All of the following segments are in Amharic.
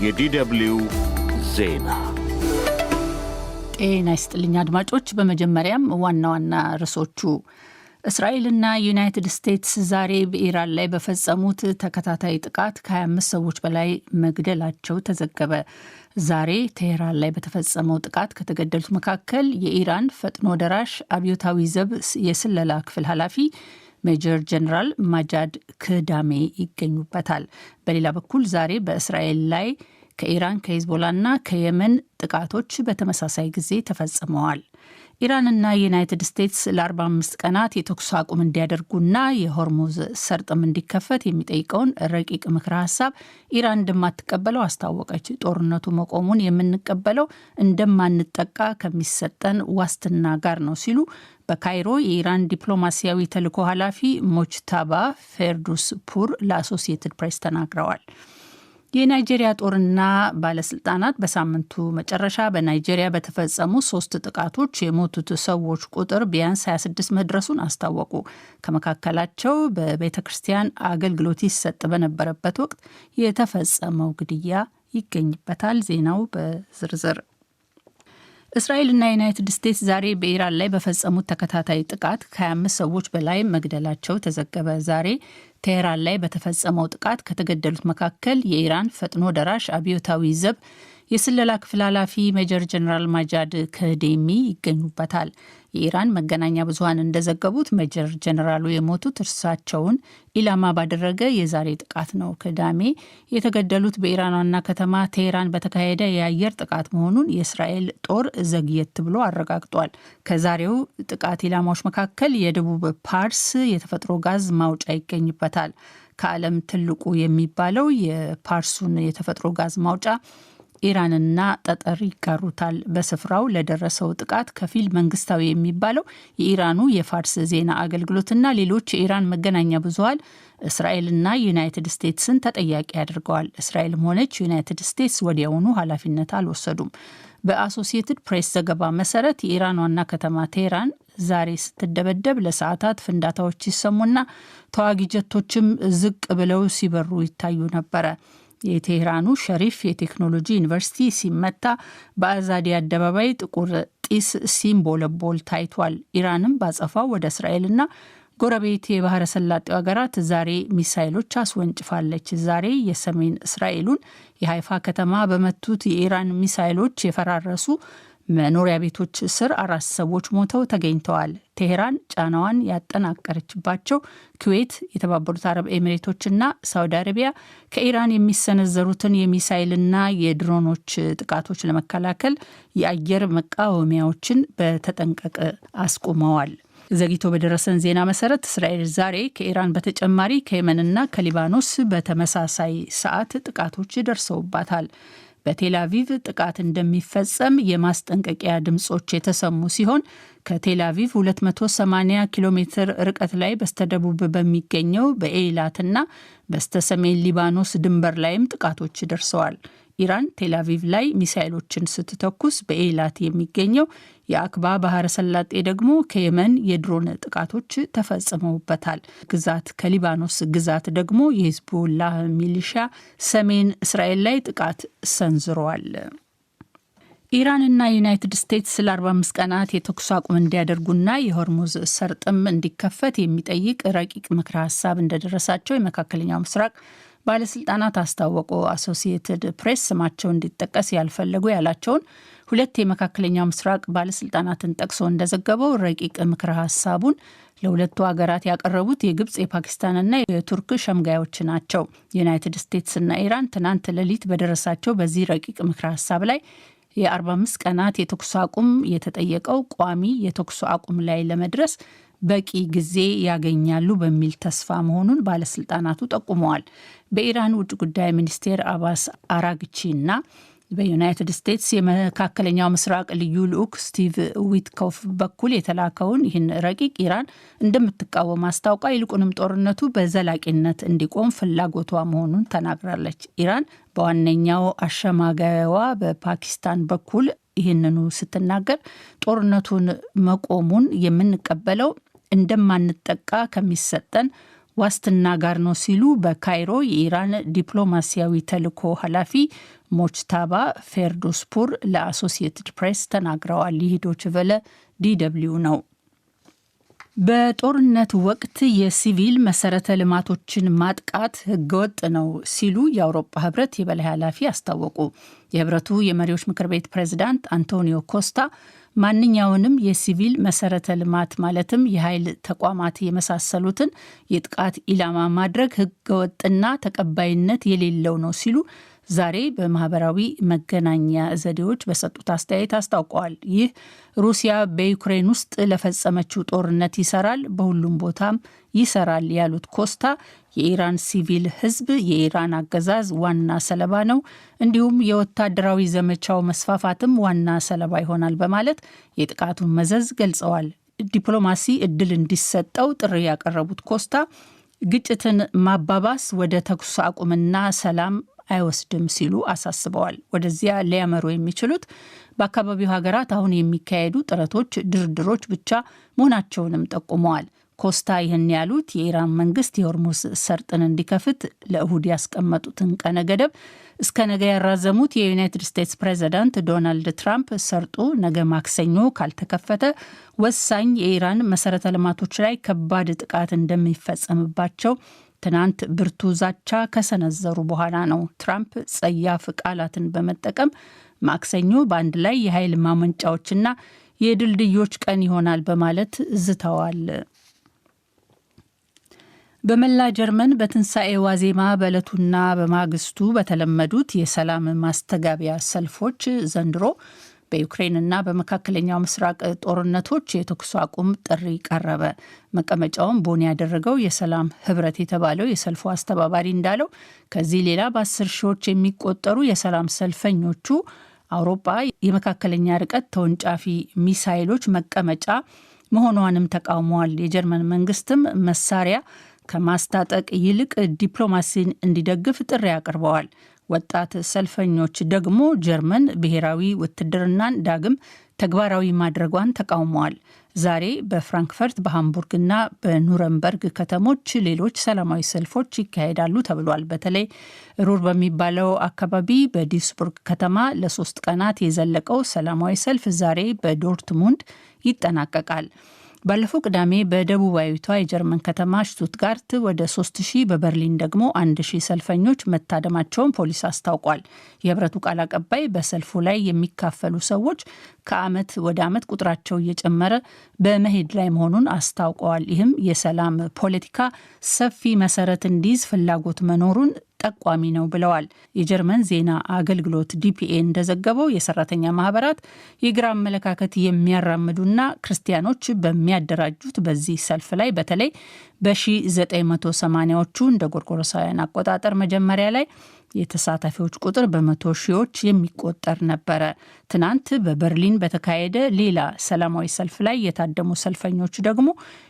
የዲደብልዩ ዜና ጤና ይስጥልኝ አድማጮች። በመጀመሪያም ዋና ዋና ርዕሶቹ እስራኤልና ዩናይትድ ስቴትስ ዛሬ በኢራን ላይ በፈጸሙት ተከታታይ ጥቃት ከ25 ሰዎች በላይ መግደላቸው ተዘገበ። ዛሬ ቴህራን ላይ በተፈጸመው ጥቃት ከተገደሉት መካከል የኢራን ፈጥኖ ደራሽ አብዮታዊ ዘብ የስለላ ክፍል ኃላፊ ሜጀር ጀነራል ማጃድ ክዳሜ ይገኙበታል። በሌላ በኩል ዛሬ በእስራኤል ላይ ከኢራን ከሂዝቦላና ከየመን ጥቃቶች በተመሳሳይ ጊዜ ተፈጽመዋል። ኢራንና ዩናይትድ ስቴትስ ለ45 ቀናት የተኩስ አቁም እንዲያደርጉና የሆርሙዝ ሰርጥም እንዲከፈት የሚጠይቀውን ረቂቅ ምክረ ሀሳብ ኢራን እንደማትቀበለው አስታወቀች። ጦርነቱ መቆሙን የምንቀበለው እንደማንጠቃ ከሚሰጠን ዋስትና ጋር ነው ሲሉ በካይሮ የኢራን ዲፕሎማሲያዊ ተልዕኮ ኃላፊ ሞጅታባ ፌርዱስ ፑር ለአሶሲየትድ ፕሬስ ተናግረዋል። የናይጄሪያ ጦርና ባለስልጣናት በሳምንቱ መጨረሻ በናይጄሪያ በተፈጸሙ 3 ጥቃቶች የሞቱት ሰዎች ቁጥር ቢያንስ 26 መድረሱን አስታወቁ። ከመካከላቸው በቤተ ክርስቲያን አገልግሎት ይሰጥ በነበረበት ወቅት የተፈጸመው ግድያ ይገኝበታል። ዜናው በዝርዝር እስራኤልና ዩናይትድ ስቴትስ ዛሬ በኢራን ላይ በፈጸሙት ተከታታይ ጥቃት ከ25 ሰዎች በላይ መግደላቸው ተዘገበ። ዛሬ ቴህራን ላይ በተፈጸመው ጥቃት ከተገደሉት መካከል የኢራን ፈጥኖ ደራሽ አብዮታዊ ዘብ የስለላ ክፍል ኃላፊ ሜጀር ጀነራል ማጃድ ክዳሜ ይገኙበታል። የኢራን መገናኛ ብዙኃን እንደዘገቡት ሜጀር ጀነራሉ የሞቱት እርሳቸውን ኢላማ ባደረገ የዛሬ ጥቃት ነው። ክዳሜ የተገደሉት በኢራን ዋና ከተማ ቴህራን በተካሄደ የአየር ጥቃት መሆኑን የእስራኤል ጦር ዘግየት ብሎ አረጋግጧል። ከዛሬው ጥቃት ኢላማዎች መካከል የደቡብ ፓርስ የተፈጥሮ ጋዝ ማውጫ ይገኝበታል። ከዓለም ትልቁ የሚባለው የፓርሱን የተፈጥሮ ጋዝ ማውጫ ኢራንና ጠጠር ይጋሩታል። በስፍራው ለደረሰው ጥቃት ከፊል መንግስታዊ የሚባለው የኢራኑ የፋርስ ዜና አገልግሎትና ሌሎች የኢራን መገናኛ ብዙኃን እስራኤልና ዩናይትድ ስቴትስን ተጠያቂ አድርገዋል። እስራኤልም ሆነች ዩናይትድ ስቴትስ ወዲያውኑ ኃላፊነት አልወሰዱም። በአሶሲየትድ ፕሬስ ዘገባ መሰረት የኢራን ዋና ከተማ ቴህራን ዛሬ ስትደበደብ ለሰዓታት ፍንዳታዎች ሲሰሙና ተዋጊ ጀቶችም ዝቅ ብለው ሲበሩ ይታዩ ነበረ። የቴህራኑ ሸሪፍ የቴክኖሎጂ ዩኒቨርሲቲ ሲመታ በአዛዲ አደባባይ ጥቁር ጢስ ሲምቦለቦል ታይቷል። ኢራንም ባጸፋው ወደ እስራኤልና ጎረቤት የባህረ ሰላጤው ሀገራት ዛሬ ሚሳይሎች አስወንጭፋለች። ዛሬ የሰሜን እስራኤሉን የሀይፋ ከተማ በመቱት የኢራን ሚሳይሎች የፈራረሱ መኖሪያ ቤቶች ስር 4 ሰዎች ሞተው ተገኝተዋል። ቴህራን ጫናዋን ያጠናቀረችባቸው ኩዌት፣ የተባበሩት አረብ ኤሚሬቶችና ሳውዲ አረቢያ ከኢራን የሚሰነዘሩትን የሚሳይልና የድሮኖች ጥቃቶች ለመከላከል የአየር መቃወሚያዎችን በተጠንቀቅ አስቁመዋል። ዘግይቶ በደረሰን ዜና መሰረት እስራኤል ዛሬ ከኢራን በተጨማሪ ከየመንና ከሊባኖስ በተመሳሳይ ሰዓት ጥቃቶች ደርሰውባታል። በቴል አቪቭ ጥቃት እንደሚፈጸም የማስጠንቀቂያ ድምጾች የተሰሙ ሲሆን ከቴል አቪቭ 280 ኪሎ ሜትር ርቀት ላይ በስተደቡብ በሚገኘው በኤይላትና በስተሰሜን ሊባኖስ ድንበር ላይም ጥቃቶች ደርሰዋል። ኢራን ቴል አቪቭ ላይ ሚሳይሎችን ስትተኩስ በኤይላት የሚገኘው የአክባ ባህረ ሰላጤ ደግሞ ከየመን የድሮን ጥቃቶች ተፈጽመውበታል። ግዛት ከሊባኖስ ግዛት ደግሞ የሂዝቦላህ ሚሊሻ ሰሜን እስራኤል ላይ ጥቃት ሰንዝረዋል። ኢራንና ዩናይትድ ስቴትስ ለ45 ቀናት የተኩስ አቁም እንዲያደርጉና የሆርሙዝ ሰርጥም እንዲከፈት የሚጠይቅ ረቂቅ ምክረ ሀሳብ እንደደረሳቸው የመካከለኛው ምስራቅ ባለስልጣናት አስታወቁ። አሶሲየትድ ፕሬስ ስማቸው እንዲጠቀስ ያልፈለጉ ያላቸውን 2 የመካከለኛው ምስራቅ ባለስልጣናትን ጠቅሶ እንደዘገበው ረቂቅ ምክረ ሀሳቡን ለሁለቱ ሀገራት ያቀረቡት የግብጽ የፓኪስታንና የቱርክ ሸምጋዮች ናቸው። ዩናይትድ ስቴትስና ኢራን ትናንት ሌሊት በደረሳቸው በዚህ ረቂቅ ምክረ ሀሳብ ላይ የ45 ቀናት የተኩስ አቁም የተጠየቀው ቋሚ የተኩስ አቁም ላይ ለመድረስ በቂ ጊዜ ያገኛሉ በሚል ተስፋ መሆኑን ባለስልጣናቱ ጠቁመዋል። በኢራን ውጭ ጉዳይ ሚኒስቴር አባስ አራግቺና በዩናይትድ ስቴትስ የመካከለኛው ምስራቅ ልዩ ልዑክ ስቲቭ ዊትኮፍ በኩል የተላከውን ይህን ረቂቅ ኢራን እንደምትቃወም አስታውቃ ይልቁንም ጦርነቱ በዘላቂነት እንዲቆም ፍላጎቷ መሆኑን ተናግራለች። ኢራን በዋነኛው አሸማጋይዋ በፓኪስታን በኩል ይህንኑ ስትናገር ጦርነቱን መቆሙን የምንቀበለው እንደማንጠቃ ከሚሰጠን ዋስትና ጋር ነው ሲሉ በካይሮ የኢራን ዲፕሎማሲያዊ ተልዕኮ ኃላፊ ሞጅታባ ፌርዶስፑር ለአሶሲየትድ ፕሬስ ተናግረዋል። ይህ ዶይቼ ቬለ ዲደብሊው ነው። በጦርነት ወቅት የሲቪል መሰረተ ልማቶችን ማጥቃት ህገወጥ ነው ሲሉ የአውሮፓ ህብረት የበላይ ኃላፊ አስታወቁ። የህብረቱ የመሪዎች ምክር ቤት ፕሬዝዳንት አንቶኒዮ ኮስታ ማንኛውንም የሲቪል መሰረተ ልማት ማለትም የኃይል ተቋማት የመሳሰሉትን የጥቃት ኢላማ ማድረግ ህገወጥና ተቀባይነት የሌለው ነው ሲሉ ዛሬ በማህበራዊ መገናኛ ዘዴዎች በሰጡት አስተያየት አስታውቀዋል። ይህ ሩሲያ በዩክሬን ውስጥ ለፈጸመችው ጦርነት ይሰራል፣ በሁሉም ቦታም ይሰራል ያሉት ኮስታ የኢራን ሲቪል ህዝብ የኢራን አገዛዝ ዋና ሰለባ ነው፣ እንዲሁም የወታደራዊ ዘመቻው መስፋፋትም ዋና ሰለባ ይሆናል በማለት የጥቃቱን መዘዝ ገልጸዋል። ዲፕሎማሲ እድል እንዲሰጠው ጥሪ ያቀረቡት ኮስታ ግጭትን ማባባስ ወደ ተኩስ አቁምና ሰላም አይወስድም ሲሉ አሳስበዋል። ወደዚያ ሊያመሩ የሚችሉት በአካባቢው ሀገራት አሁን የሚካሄዱ ጥረቶች፣ ድርድሮች ብቻ መሆናቸውንም ጠቁመዋል። ኮስታ ይህን ያሉት የኢራን መንግስት የሆርሙዝ ሰርጥን እንዲከፍት ለእሁድ ያስቀመጡትን ቀነ ገደብ እስከ ነገ ያራዘሙት የዩናይትድ ስቴትስ ፕሬዚዳንት ዶናልድ ትራምፕ ሰርጡ ነገ ማክሰኞ ካልተከፈተ ወሳኝ የኢራን መሰረተ ልማቶች ላይ ከባድ ጥቃት እንደሚፈጸምባቸው ትናንት ብርቱ ዛቻ ከሰነዘሩ በኋላ ነው። ትራምፕ ጸያፍ ቃላትን በመጠቀም ማክሰኞ በአንድ ላይ የኃይል ማመንጫዎችና የድልድዮች ቀን ይሆናል በማለት ዝተዋል። በመላ ጀርመን በትንሣኤ ዋዜማ በዕለቱና በማግስቱ በተለመዱት የሰላም ማስተጋቢያ ሰልፎች ዘንድሮ በዩክሬንና በመካከለኛው ምስራቅ ጦርነቶች የተኩስ አቁም ጥሪ ቀረበ። መቀመጫውን ቦን ያደረገው የሰላም ህብረት የተባለው የሰልፉ አስተባባሪ እንዳለው ከዚህ ሌላ በ10 ሺዎች የሚቆጠሩ የሰላም ሰልፈኞቹ አውሮፓ የመካከለኛ ርቀት ተወንጫፊ ሚሳይሎች መቀመጫ መሆኗንም ተቃውመዋል። የጀርመን መንግስትም መሳሪያ ከማስታጠቅ ይልቅ ዲፕሎማሲን እንዲደግፍ ጥሪ አቅርበዋል። ወጣት ሰልፈኞች ደግሞ ጀርመን ብሔራዊ ውትድርናን ዳግም ተግባራዊ ማድረጓን ተቃውመዋል። ዛሬ በፍራንክፈርት በሃምቡርግና በኑረምበርግ ከተሞች ሌሎች ሰላማዊ ሰልፎች ይካሄዳሉ ተብሏል። በተለይ ሩር በሚባለው አካባቢ በዲስቡርግ ከተማ ለ3 ቀናት የዘለቀው ሰላማዊ ሰልፍ ዛሬ በዶርትሙንድ ይጠናቀቃል። ባለፈው ቅዳሜ በደቡባዊቷ የጀርመን ከተማ ሽቱትጋርት ወደ 3000 በበርሊን ደግሞ 1000 ሰልፈኞች መታደማቸውን ፖሊስ አስታውቋል። የህብረቱ ቃል አቀባይ በሰልፉ ላይ የሚካፈሉ ሰዎች ከዓመት ወደ ዓመት ቁጥራቸው እየጨመረ በመሄድ ላይ መሆኑን አስታውቀዋል። ይህም የሰላም ፖለቲካ ሰፊ መሰረት እንዲይዝ ፍላጎት መኖሩን ጠቋሚ ነው ብለዋል። የጀርመን ዜና አገልግሎት ዲፒኤ እንደዘገበው የሰራተኛ ማህበራት የግራ አመለካከት የሚያራምዱና ክርስቲያኖች በሚያደራጁት በዚህ ሰልፍ ላይ በተለይ በ1980ዎቹ እንደ ጎርጎሮሳውያን አቆጣጠር መጀመሪያ ላይ የተሳታፊዎች ቁጥር በመቶ ሺዎች የሚቆጠር ነበረ። ትናንት በበርሊን በተካሄደ ሌላ ሰላማዊ ሰልፍ ላይ የታደሙ ሰልፈኞች ደግሞ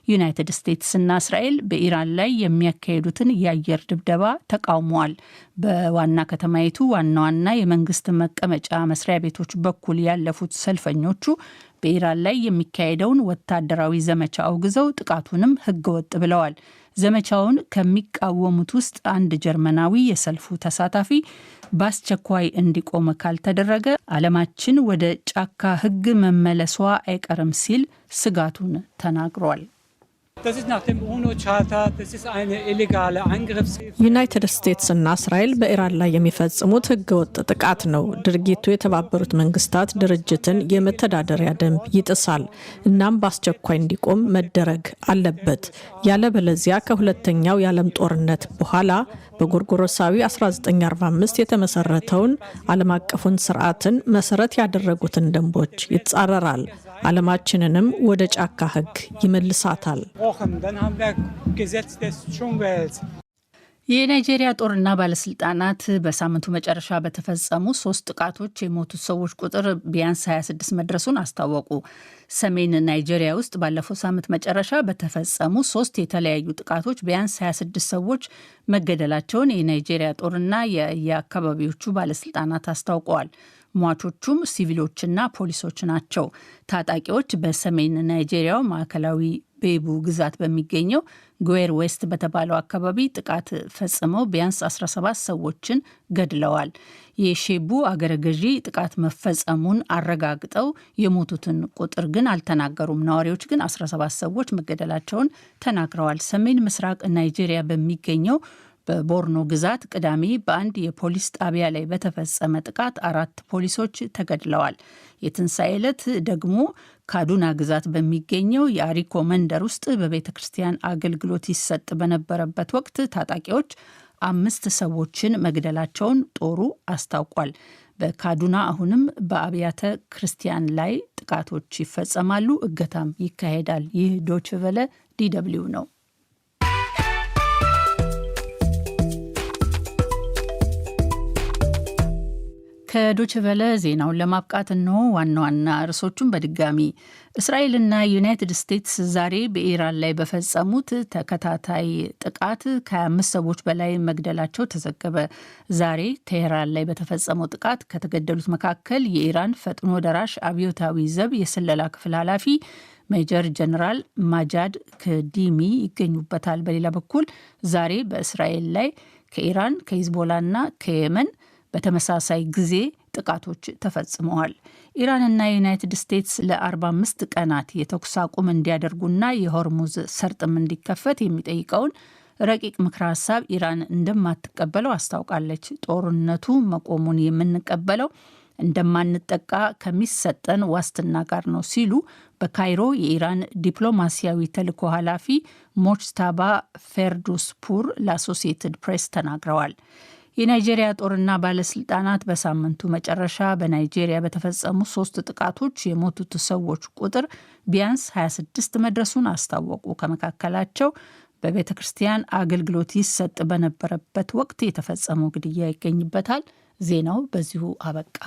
ዩናይትድ ስቴትስና እስራኤል በኢራን ላይ የሚያካሄዱትን የአየር ድብደባ ተቃውመዋል። በዋና ከተማይቱ ዋና ዋና የመንግስት መቀመጫ መስሪያ ቤቶች በኩል ያለፉት ሰልፈኞቹ በኢራን ላይ የሚካሄደውን ወታደራዊ ዘመቻ አውግዘው ጥቃቱንም ህገወጥ ብለዋል። ዘመቻውን ከሚቃወሙት ውስጥ አንድ ጀርመናዊ የሰልፉ ተሳታፊ በአስቸኳይ እንዲቆም ካልተደረገ ዓለማችን ወደ ጫካ ህግ መመለሷ አይቀርም ሲል ስጋቱን ተናግሯል። ዩናይትድ ስቴትስና እስራኤል በኢራን ላይ የሚፈጽሙት ህገወጥ ጥቃት ነው። ድርጊቱ የተባበሩት መንግስታት ድርጅትን የመተዳደሪያ ደንብ ይጥሳል። እናም በአስቸኳይ እንዲቆም መደረግ አለበት። ያለበለዚያ ከሁለተኛው የዓለም ጦርነት በኋላ በጎርጎሮሳዊ 1945 የተመሰረተውን ዓለም አቀፉን ስርዓትን መሰረት ያደረጉትን ደንቦች ይጻረራል። ዓለማችንንም ወደ ጫካ ህግ ይመልሳታል። የናይጄሪያ ጦርና ባለስልጣናት በሳምንቱ መጨረሻ በተፈጸሙ 3 ጥቃቶች የሞቱት ሰዎች ቁጥር ቢያንስ 26 መድረሱን አስታወቁ። ሰሜን ናይጄሪያ ውስጥ ባለፈው ሳምንት መጨረሻ በተፈጸሙ 3 የተለያዩ ጥቃቶች ቢያንስ 26 ሰዎች መገደላቸውን የናይጄሪያ ጦርና የአካባቢዎቹ ባለስልጣናት አስታውቀዋል። ሟቾቹም ሲቪሎችና ፖሊሶች ናቸው። ታጣቂዎች በሰሜን ናይጄሪያው ማዕከላዊ ቤቡ ግዛት በሚገኘው ጉዌር ዌስት በተባለው አካባቢ ጥቃት ፈጽመው ቢያንስ 17 ሰዎችን ገድለዋል። የሼቡ አገረ ገዢ ጥቃት መፈጸሙን አረጋግጠው የሞቱትን ቁጥር ግን አልተናገሩም። ነዋሪዎች ግን 17 ሰዎች መገደላቸውን ተናግረዋል። ሰሜን ምስራቅ ናይጄሪያ በሚገኘው በቦርኖ ግዛት ቅዳሜ በአንድ የፖሊስ ጣቢያ ላይ በተፈጸመ ጥቃት 4 ፖሊሶች ተገድለዋል። የትንሣኤ ዕለት ደግሞ ካዱና ግዛት በሚገኘው የአሪኮ መንደር ውስጥ በቤተ ክርስቲያን አገልግሎት ይሰጥ በነበረበት ወቅት ታጣቂዎች 5 ሰዎችን መግደላቸውን ጦሩ አስታውቋል። በካዱና አሁንም በአብያተ ክርስቲያን ላይ ጥቃቶች ይፈጸማሉ፣ እገታም ይካሄዳል። ይህ ዶይቼ ቬለ DW ነው። ከዶይቼ ቬለ ዜናውን ለማብቃት ነው ዋና ዋና ርዕሶቹን በድጋሚ። እስራኤልና ዩናይትድ ስቴትስ ዛሬ በኢራን ላይ በፈጸሙት ተከታታይ ጥቃት ከ25 ሰዎች በላይ መግደላቸው ተዘገበ። ዛሬ ቴሄራን ላይ በተፈጸመው ጥቃት ከተገደሉት መካከል የኢራን ፈጥኖ ደራሽ አብዮታዊ ዘብ የስለላ ክፍል ኃላፊ ሜጀር ጀነራል ማጃድ ክዲሚ ይገኙበታል። በሌላ በኩል ዛሬ በእስራኤል ላይ ከኢራን ከሂዝቦላና ከየመን በተመሳሳይ ጊዜ ጥቃቶች ተፈጽመዋል። ኢራንና ዩናይትድ ስቴትስ ለ45 ቀናት የተኩስ አቁም እንዲያደርጉና የሆርሙዝ ሰርጥም እንዲከፈት የሚጠይቀውን ረቂቅ ምክረ ሀሳብ ኢራን እንደማትቀበለው አስታውቃለች። ጦርነቱ መቆሙን የምንቀበለው እንደማንጠቃ ከሚሰጠን ዋስትና ጋር ነው ሲሉ በካይሮ የኢራን ዲፕሎማሲያዊ ተልዕኮ ኃላፊ ሞጅታባ ፌርዱስፑር ለአሶሲየትድ ፕሬስ ተናግረዋል። የናይጄሪያ ጦርና ባለስልጣናት በሳምንቱ መጨረሻ በናይጄሪያ በተፈጸሙ 3 ጥቃቶች የሞቱት ሰዎች ቁጥር ቢያንስ 26 መድረሱን አስታወቁ። ከመካከላቸው በቤተ ክርስቲያን አገልግሎት ይሰጥ በነበረበት ወቅት የተፈጸመው ግድያ ይገኝበታል። ዜናው በዚሁ አበቃ።